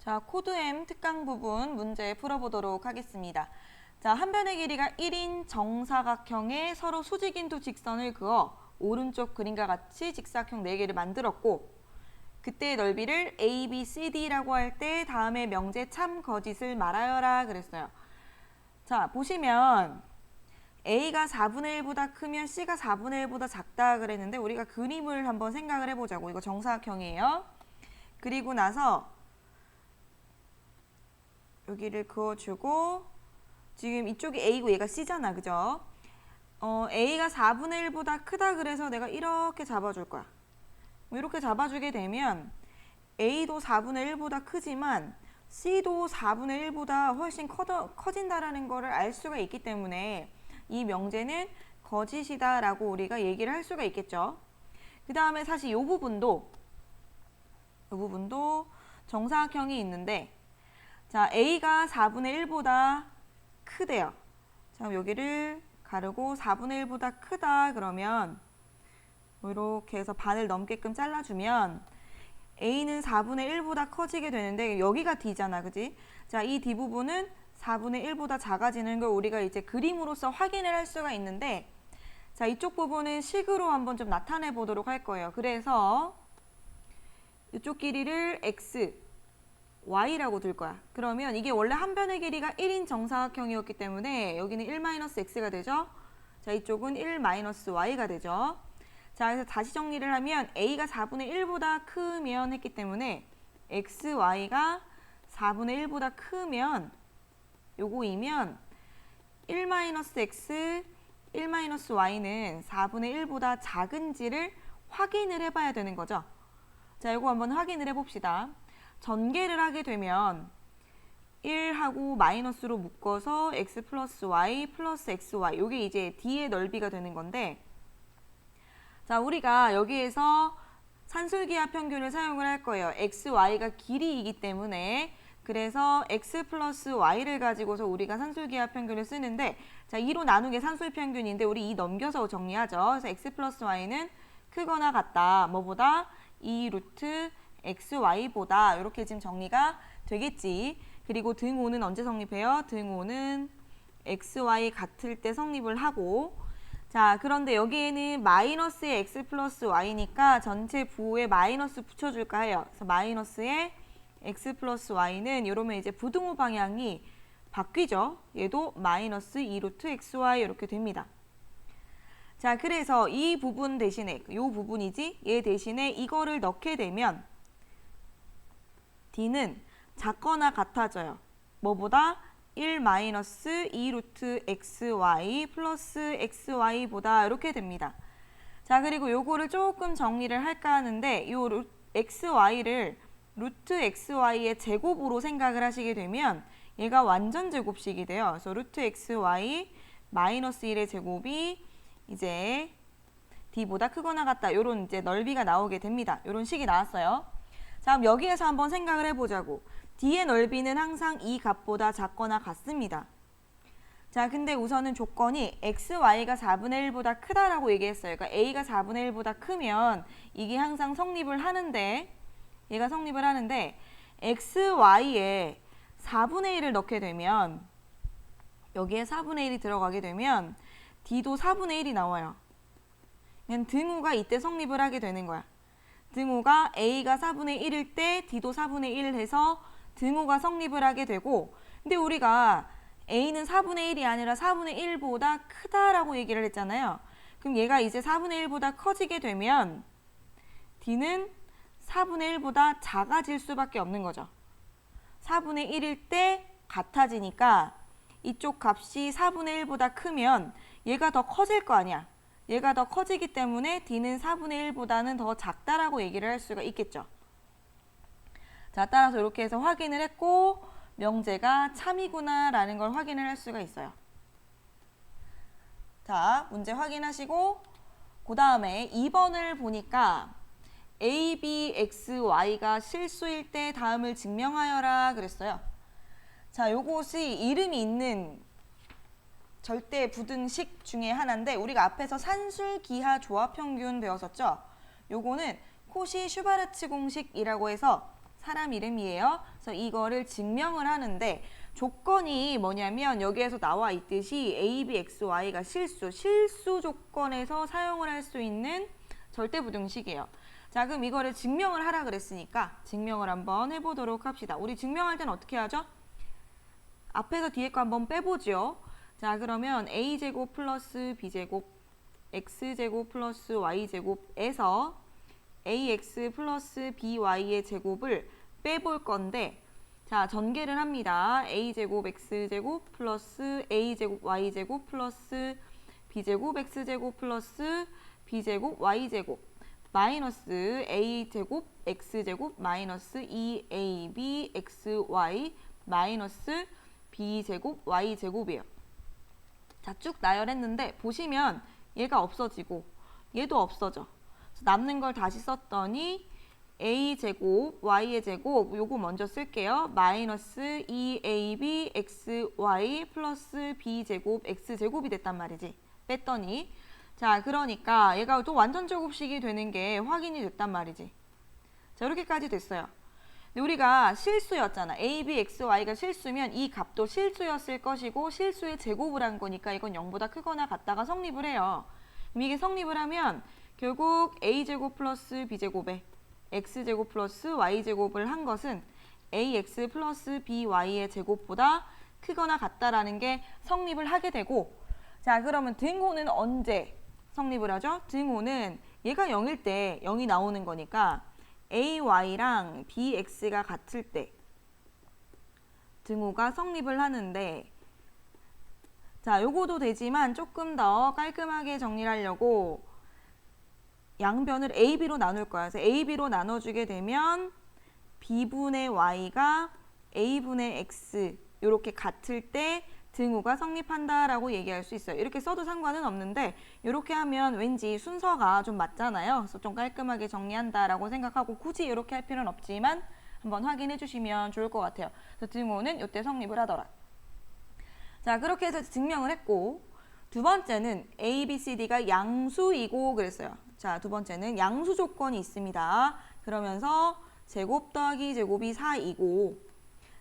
자, 코드 M 특강 부분 문제 풀어보도록 하겠습니다. 자, 한 변의 길이가 1인 정사각형에 서로 수직인 두 직선을 그어 오른쪽 그림과 같이 직사각형 4개를 만들었고, 그때의 넓이를 A, B, C, D라고 할 때 다음에 명제 참 거짓을 말하여라 그랬어요. 자, 보시면 A가 4분의 1보다 크면 C가 4분의 1보다 작다 그랬는데, 우리가 그림을 한번 생각을 해보자고. 이거 정사각형이에요. 그리고 나서 여기를 그어주고, 지금 이쪽이 A고 얘가 C잖아, 그죠? A가 4분의 1보다 크다 그래서 내가 이렇게 잡아줄 거야. 이렇게 잡아주게 되면 A도 4분의 1보다 크지만 C도 4분의 1보다 훨씬 커진다라는 거를 알 수가 있기 때문에 이 명제는 거짓이다라고 우리가 얘기를 할 수가 있겠죠. 그 다음에 사실 이 부분도 정사각형이 있는데, 자, A가 4분의 1보다 크대요. 자, 여기를 가르고 4분의 1보다 크다 그러면 이렇게 해서 반을 넘게끔 잘라주면 A는 4분의 1보다 커지게 되는데, 여기가 D잖아, 그지? 자, 이 D 부분은 4분의 1보다 작아지는 걸 우리가 이제 그림으로써 확인을 할 수가 있는데, 자, 이쪽 부분은 식으로 한번 좀 나타내 보도록 할 거예요. 그래서 이쪽 길이를 X, Y라고 둘 거야. 그러면 이게 원래 한 변의 길이가 1인 정사각형이었기 때문에 여기는 1-X가 되죠. 자, 이쪽은 1-Y가 되죠. 자, 그래서 다시 정리를 하면 A가 4분의 1보다 크면 했기 때문에 X, Y가 4분의 1보다 크면 요거이면 1-X, 1-Y는 4분의 1보다 작은지를 확인을 해봐야 되는 거죠. 자, 요거 한번 확인을 해봅시다. 전개를 하게 되면 1하고 마이너스로 묶어서 x 플러스 y 플러스 xy, 요게 이제 D의 넓이가 되는 건데, 자, 우리가 여기에서 산술기하 평균을 사용을 할 거예요. x, y가 길이이기 때문에. 그래서 x 플러스 y를 가지고서 우리가 산술기하 평균을 쓰는데, 자, 2로 나누게 산술평균인데 우리 2 넘겨서 정리하죠. 그래서 x 플러스 y는 크거나 같다. 뭐보다? 2 루트 xy보다. 이렇게 지금 정리가 되겠지. 그리고 등호는 언제 성립해요? 등호는 xy 같을 때 성립을 하고, 자, 그런데 여기에는 마이너스의 x 플러스 y니까 전체 부호에 마이너스 붙여줄까 해요. 그래서 마이너스의 x 플러스 y는 이러면 이제 부등호 방향이 바뀌죠. 얘도 마이너스 2 루트 xy 이렇게 됩니다. 자, 그래서 이 부분 대신에, 이 부분이지, 얘 대신에 이거를 넣게 되면 D는 작거나 같아져요. 뭐보다? 1-2 루트 xy 플러스 xy보다 이렇게 됩니다. 자, 그리고 요거를 조금 정리를 할까 하는데, 요 xy를 루트 xy의 제곱으로 생각을 하시게 되면 얘가 완전 제곱식이 돼요. 그래서 루트 xy 마이너스 1의 제곱이 이제 D보다 크거나 같다. 요런 이제 넓이가 나오게 됩니다. 요런 식이 나왔어요. 자, 그럼 여기에서 한번 생각을 해보자고. D의 넓이는 항상 이 값보다 작거나 같습니다. 자, 근데 우선은 조건이 x, y가 4분의 1보다 크다라고 얘기했어요. 그러니까 a가 4분의 1보다 크면 이게 항상 성립을 하는데, 얘가 성립을 하는데 x, y에 4분의 1을 넣게 되면, 여기에 4분의 1이 들어가게 되면 D도 4분의 1이 나와요. 그냥 등호가 이때 성립을 하게 되는 거야. 등호가 A가 4분의 1일 때 D도 4분의 1 해서 등호가 성립을 하게 되고, 근데 우리가 A는 4분의 1이 아니라 4분의 1보다 크다라고 얘기를 했잖아요. 그럼 얘가 이제 4분의 1보다 커지게 되면 D는 4분의 1보다 작아질 수밖에 없는 거죠. 4분의 1일 때 같아지니까 이쪽 값이 4분의 1보다 크면 얘가 더 커질 거 아니야. 얘가 더 커지기 때문에 D는 4분의 1보다는 더 작다라고 얘기를 할 수가 있겠죠. 자, 따라서 이렇게 해서 확인을 했고, 명제가 참이구나 라는 걸 확인을 할 수가 있어요. 자, 문제 확인하시고, 그 다음에 2번을 보니까 A, B, X, Y가 실수일 때 다음을 증명하여라 그랬어요. 자, 요것이 이름이 있는 절대 부등식 중에 하나인데, 우리가 앞에서 산술기하 조합평균 배웠었죠? 요거는 코시 슈바르츠 공식이라고 해서 사람 이름이에요. 그래서 이거를 증명을 하는데 조건이 뭐냐면 여기에서 나와 있듯이 A, B, X, Y가 실수 조건에서 사용을 할 수 있는 절대부등식이에요. 자, 그럼 이거를 증명을 하라 그랬으니까 증명을 한번 해보도록 합시다. 우리 증명할 때는 어떻게 하죠? 앞에서 뒤에 거 한번 빼보죠. 자, 그러면 A제곱 플러스 B제곱 X제곱 플러스 Y제곱에서 AX 플러스 BY의 제곱을 빼볼 건데, 자, 전개를 합니다. A제곱 X제곱 플러스 A제곱 Y제곱 플러스 B제곱 X제곱 플러스 B제곱 Y제곱 마이너스 A제곱 X제곱 마이너스 2AB XY 마이너스 B제곱 Y제곱이에요. 자, 쭉 나열했는데 보시면 얘가 없어지고 얘도 없어져. 남는 걸 다시 썼더니 A제곱 Y의 제곱 요거 먼저 쓸게요. 마이너스 2AB XY 플러스 B제곱 X제곱이 됐단 말이지. 뺐더니 자, 그러니까 얘가 또 완전 제곱식이 되는 게 확인이 됐단 말이지. 자, 이렇게까지 됐어요. 근데 우리가 실수였잖아. A, B, X, Y가 실수면 이 값도 실수였을 것이고 실수의 제곱을 한 거니까 이건 0보다 크거나 같다가 성립을 해요. 그럼 이게 성립을 하면 결국 A제곱 플러스 B제곱에 X제곱 플러스 Y제곱을 한 것은 AX 플러스 BY의 제곱보다 크거나 같다라는 게 성립을 하게 되고, 자, 그러면 등호는 언제 성립을 하죠? 등호는 얘가 0일 때 0이 나오는 거니까 AY랑 BX가 같을 때 등호가 성립을 하는데, 자, 요거도 되지만 조금 더 깔끔하게 정리를 하려고 양변을 AB로 나눌 거야. 그래서 AB로 나눠주게 되면 B분의 Y가 A분의 X 이렇게 같을 때 등호가 성립한다라고 얘기할 수 있어요. 이렇게 써도 상관은 없는데 이렇게 하면 왠지 순서가 좀 맞잖아요. 그래서 좀 깔끔하게 정리한다라고 생각하고 굳이 이렇게 할 필요는 없지만 한번 확인해 주시면 좋을 것 같아요. 그래서 등호는 이때 성립을 하더라. 자, 그렇게 해서 증명을 했고, 두 번째는 A, B, C, D가 양수이고 그랬어요. 자, 두 번째는 양수 조건이 있습니다. 그러면서 제곱 더하기 제곱이 4이고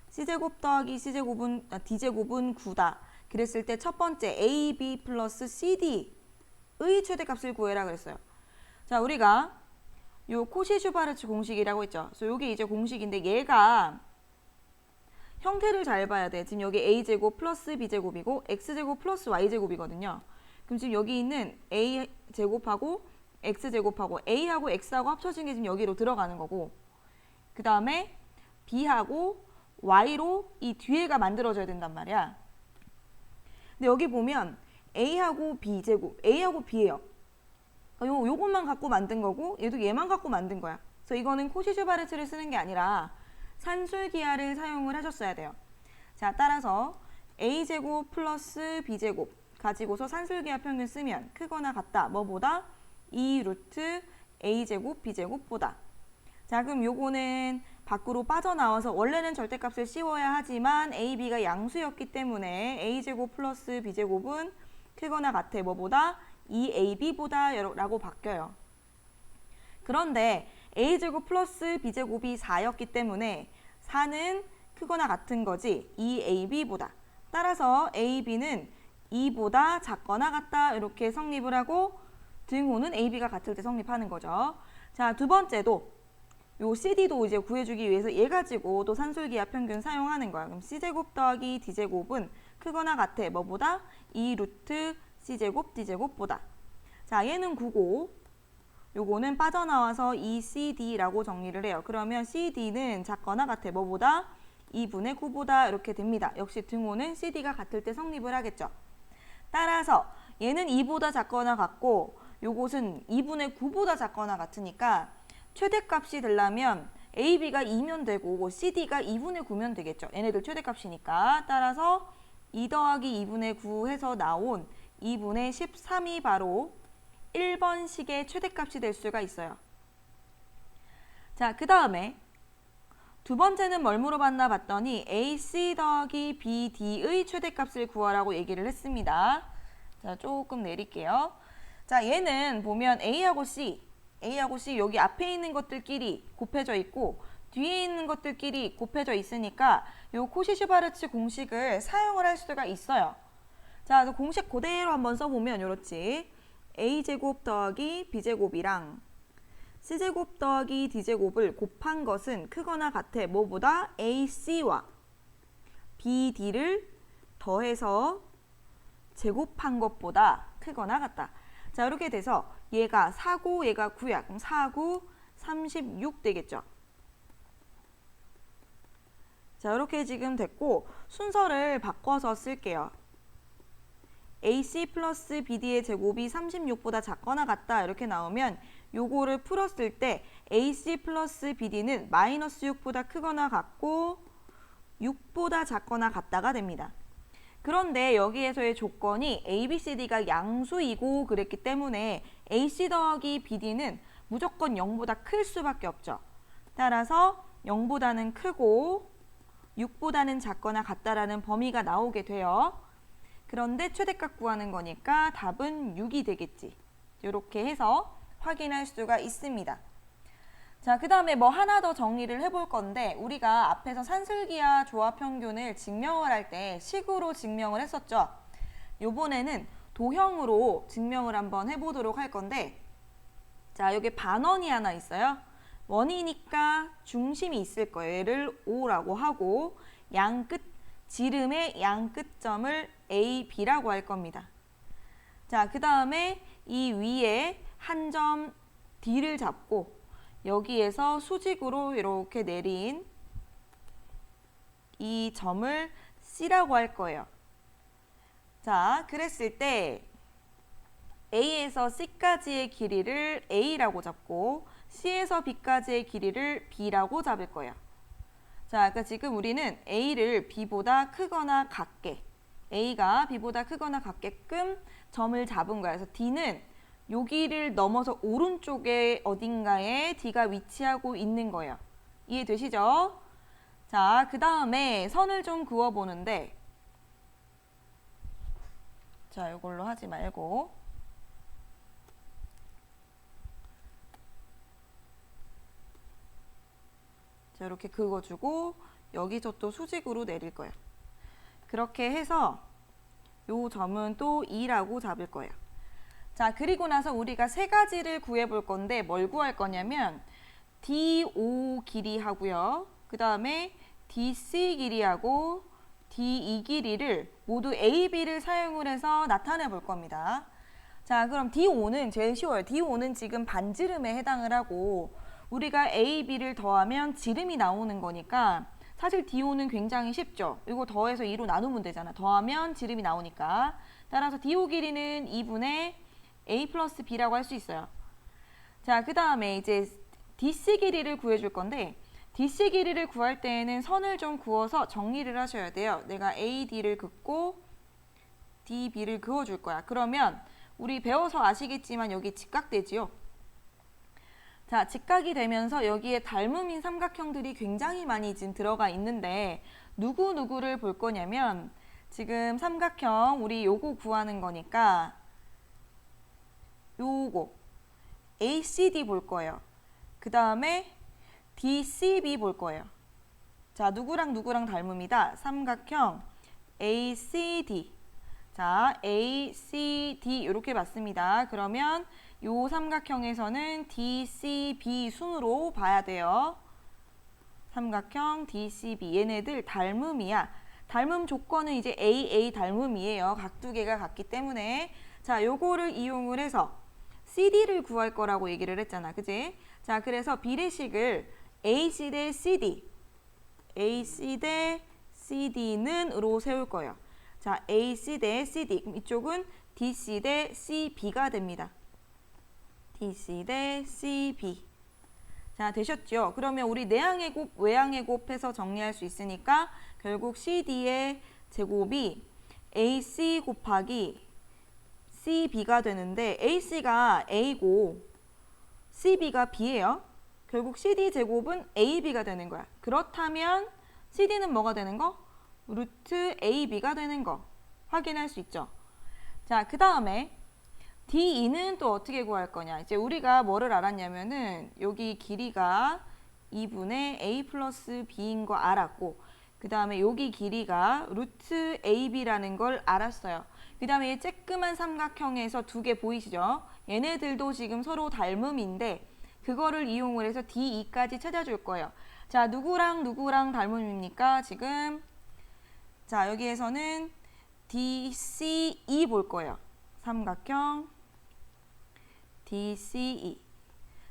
C제곱 더하기 D제곱은 9다. 그랬을 때 첫 번째 A, B 플러스 CD의 최대값을 구해라 그랬어요. 자, 우리가 요 코시-슈바르츠 공식이라고 했죠. 그래서 요게 이제 공식인데 얘가 형태를 잘 봐야 돼. 지금 여기 A제곱 플러스 B제곱이고 X제곱 플러스 Y제곱이거든요. 그럼 지금 여기 있는 A제곱하고 X제곱하고 A하고 X하고 합쳐진 게 지금 여기로 들어가는 거고, 그 다음에 B하고 Y로 이 뒤에가 만들어져야 된단 말이야. 근데 여기 보면 A하고 B제곱, A하고 B예요. 요것만 갖고 만든 거고 얘도 얘만 갖고 만든 거야. 그래서 이거는 코시-슈바르츠를 쓰는 게 아니라 산술기하를 사용을 하셨어야 돼요. 자, 따라서 A제곱 플러스 B제곱 가지고서 산술기하 평균 쓰면 크거나 같다. 뭐보다? 2 루트 A제곱 B제곱보다. 자, 그럼 요거는 밖으로 빠져나와서 원래는 절대값을 씌워야 하지만 A, B가 양수였기 때문에 A제곱 플러스 B제곱은 크거나 같아. 뭐보다? 2AB보다 라고 바뀌어요. 그런데 A제곱 플러스 B제곱이 4였기 때문에 4는 크거나 같은 거지 2AB보다. 따라서 AB는 2보다 작거나 같다 이렇게 성립을 하고 등호는 AB가 같을 때 성립하는 거죠. 자, 두 번째도 요 CD도 이제 구해주기 위해서 얘 가지고 또 산술기하 평균 사용하는 거야. 그럼 C제곱 더하기 D제곱은 크거나 같아. 뭐보다? 2 루트 C제곱 D제곱보다. 자, 얘는 9고 요거는 빠져나와서 2CD라고 정리를 해요. 그러면 CD는 작거나 같아. 뭐보다? 2분의 9보다 이렇게 됩니다. 역시 등호는 CD가 같을 때 성립을 하겠죠. 따라서 얘는 2보다 작거나 같고 요것은 2분의 9보다 작거나 같으니까 최대값이 되려면 AB가 2면 되고 CD가 2분의 9면 되겠죠. 얘네들 최대값이니까. 따라서 2 더하기 2분의 9 해서 나온 2분의 13이 바로 1번식의 최대값이 될 수가 있어요. 자, 그 다음에 두 번째는 뭘 물어봤나 봤더니 AC 더하기 BD의 최대값을 구하라고 얘기를 했습니다. 자, 조금 내릴게요. 자, 얘는 보면 A하고 C 여기 앞에 있는 것들끼리 곱해져 있고 뒤에 있는 것들끼리 곱해져 있으니까 요 코시-슈바르츠 공식을 사용을 할 수가 있어요. 자, 그래서 공식 그대로 한번 써보면 이렇지. a제곱 더하기 b제곱이랑 c제곱 더하기 d제곱을 곱한 것은 크거나 같아. 뭐보다 ac와 bd를 더해서 제곱한 것보다 크거나 같다. 자, 이렇게 돼서 얘가 4고 얘가 9야. 그럼 4구 36 되겠죠. 자, 이렇게 지금 됐고 순서를 바꿔서 쓸게요. AC 플러스 BD의 제곱이 36보다 작거나 같다 이렇게 나오면 요거를 풀었을 때 AC 플러스 BD는 마이너스 6보다 크거나 같고 6보다 작거나 같다가 됩니다. 그런데 여기에서의 조건이 ABCD가 양수이고 그랬기 때문에 AC 더하기 BD는 무조건 0보다 클 수밖에 없죠. 따라서 0보다는 크고 6보다는 작거나 같다라는 범위가 나오게 돼요. 그런데 최대값 구하는 거니까 답은 6이 되겠지. 이렇게 해서 확인할 수가 있습니다. 자, 그 다음에 뭐 하나 더 정리를 해볼 건데 우리가 앞에서 산술기하 조합평균을 증명을 할 때 식으로 증명을 했었죠. 요번에는 도형으로 증명을 한번 해보도록 할 건데 자, 여기 반원이 하나 있어요. 원이니까 중심이 있을 거예요. 얘를 O라고 하고 양끝 지름의 양끝점을 A, B라고 할 겁니다. 자, 그 다음에 이 위에 한 점 D를 잡고 여기에서 수직으로 이렇게 내린 이 점을 C라고 할 거예요. 자, 그랬을 때 A에서 C까지의 길이를 A라고 잡고 C에서 B까지의 길이를 B라고 잡을 거예요. 자, 그러니까 지금 우리는 A를 B보다 크거나 같게 A가 B보다 크거나 같게끔 점을 잡은 거야. 그래서 D는 여기를 넘어서 오른쪽에 어딘가에 D가 위치하고 있는 거예요. 이해되시죠? 자, 그 다음에 선을 좀 그어보는데 자, 이걸로 하지 말고 자, 이렇게 그어주고 여기서 또 수직으로 내릴 거예요. 그렇게 해서 요 점은 또 2라고 잡을 거예요. 자, 그리고 나서 우리가 세 가지를 구해볼 건데 뭘 구할 거냐면 DO 길이하고요. 그 다음에 DC 길이하고 DE 길이를 모두 AB를 사용을 해서 나타내 볼 겁니다. 자, 그럼 DO는 제일 쉬워요. DO는 지금 반지름에 해당을 하고 우리가 AB를 더하면 지름이 나오는 거니까 사실 DO는 굉장히 쉽죠. 이거 더해서 2로 나누면 되잖아. 더하면 지름이 나오니까. 따라서 DO 길이는 2분의 A 플러스 B라고 할 수 있어요. 자, 그 다음에 이제 DC 길이를 구해줄 건데 DC 길이를 구할 때에는 선을 좀 그어서 정리를 하셔야 돼요. 내가 AD를 긋고 DB를 그어줄 거야. 그러면 우리 배워서 아시겠지만 여기 직각되지요. 자, 직각이 되면서 여기에 닮음인 삼각형들이 굉장히 많이 지금 들어가 있는데 누구누구를 볼 거냐면 지금 삼각형 우리 요거 구하는 거니까 요거 ACD 볼 거예요. 그 다음에 DCB 볼 거예요. 자, 누구랑 누구랑 닮음이다? 삼각형 ACD. 자, ACD 이렇게 맞습니다. 그러면 요 삼각형에서는 DCB 순으로 봐야 돼요. 삼각형 DCB 얘네들 닮음이야. 닮음 조건은 이제 AA 닮음이에요. 각 두 개가 같기 때문에 자, 요거를 이용을 해서 CD를 구할 거라고 얘기를 했잖아. 그지? 자, 그래서 비례식을 AC 대 CD, AC 대 CD는 으로 세울 거예요. 자, AC 대 CD. 그럼 이쪽은 DC 대 CB가 됩니다. DC 대 CB. 자, 되셨죠? 그러면 우리 내항의 곱, 외항의 곱해서 정리할 수 있으니까 결국 CD의 제곱이 AC 곱하기 CB가 되는데 AC가 A고 CB가 B예요. 결국 CD 제곱은 AB가 되는 거야. 그렇다면 CD는 뭐가 되는 거? 루트 AB가 되는 거 확인할 수 있죠. 자, 그 다음에 DE는 또 어떻게 구할 거냐. 이제 우리가 뭐를 알았냐면은 여기 길이가 2분의 a 플러스 b인 거 알았고, 그 다음에 여기 길이가 루트 ab라는 걸 알았어요. 그 다음에 이 쬐끄만 삼각형에서 두 개 보이시죠? 얘네들도 지금 서로 닮음인데 그거를 이용을 해서 D2까지 찾아줄 거예요. 자, 누구랑 누구랑 닮음입니까? 지금 자, 여기에서는 DCE 볼 거예요. 삼각형 DCE.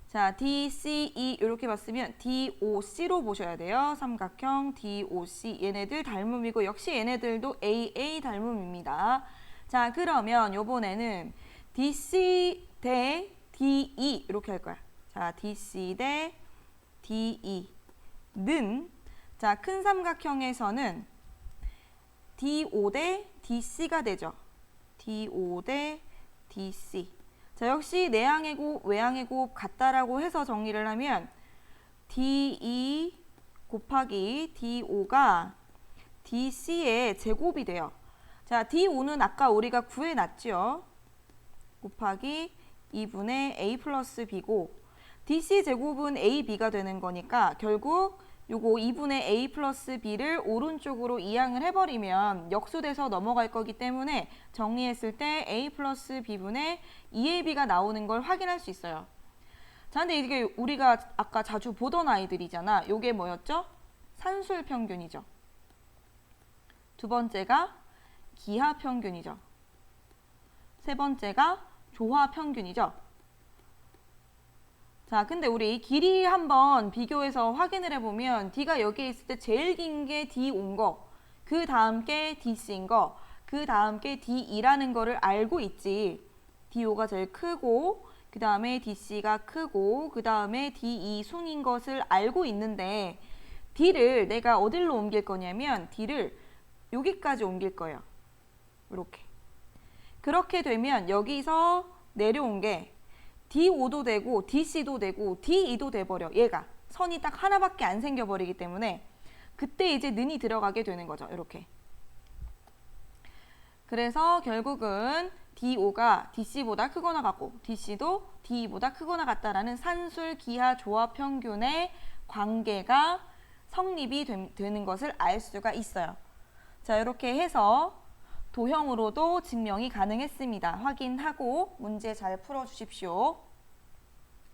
자, DCE 이렇게 봤으면 DOC로 보셔야 돼요. 삼각형 DOC. 얘네들 닮음이고 역시 얘네들도 AA 닮음입니다. 자, 그러면 요번에는 DC 대 DE 이렇게 할 거야. 자, DC 대 DE는 자, 큰 삼각형에서는 DO 대 DC가 되죠. DO 대 DC. 자, 역시 내항의 곱, 외항의 곱 같다라고 해서 정리를 하면 DE 곱하기 DO가 DC의 제곱이 돼요. 자, DO는 아까 우리가 구해놨죠. 곱하기 2분의 A 플러스 B고 DC 제곱은 AB가 되는 거니까 결국 요거 2분의 A 플러스 B를 오른쪽으로 이항을 해버리면 역수돼서 넘어갈 거기 때문에 정리했을 때 A 플러스 B분의 2AB가 나오는 걸 확인할 수 있어요. 자, 근데 이게 우리가 아까 자주 보던 아이들이잖아. 요게 뭐였죠? 산술 평균이죠. 두 번째가 기하 평균이죠. 세 번째가 조화 평균이죠. 자, 근데 우리 길이 한번 비교해서 확인을 해보면 D가 여기에 있을 때 제일 긴 게 D5인 거, 그 다음 게 DC인 거, 그 다음 게 D2라는 거를 알고 있지. D5가 제일 크고 그 다음에 DC가 크고 그 다음에 D2 숭인 것을 알고 있는데 D를 내가 어디로 옮길 거냐면 D를 여기까지 옮길 거예요. 이렇게. 그렇게 되면 여기서 내려온 게 D5도 되고 DC도 되고 D2도 돼버려. 얘가 선이 딱 하나밖에 안 생겨버리기 때문에 그때 이제 는이 들어가게 되는 거죠. 이렇게. 그래서 결국은 D5가 DC보다 크거나 같고 DC도 D2보다 크거나 같다라는 산술 기하 조화 평균의 관계가 성립이 되는 것을 알 수가 있어요. 자, 이렇게 해서 도형으로도 증명이 가능했습니다. 확인하고 문제 잘 풀어주십시오.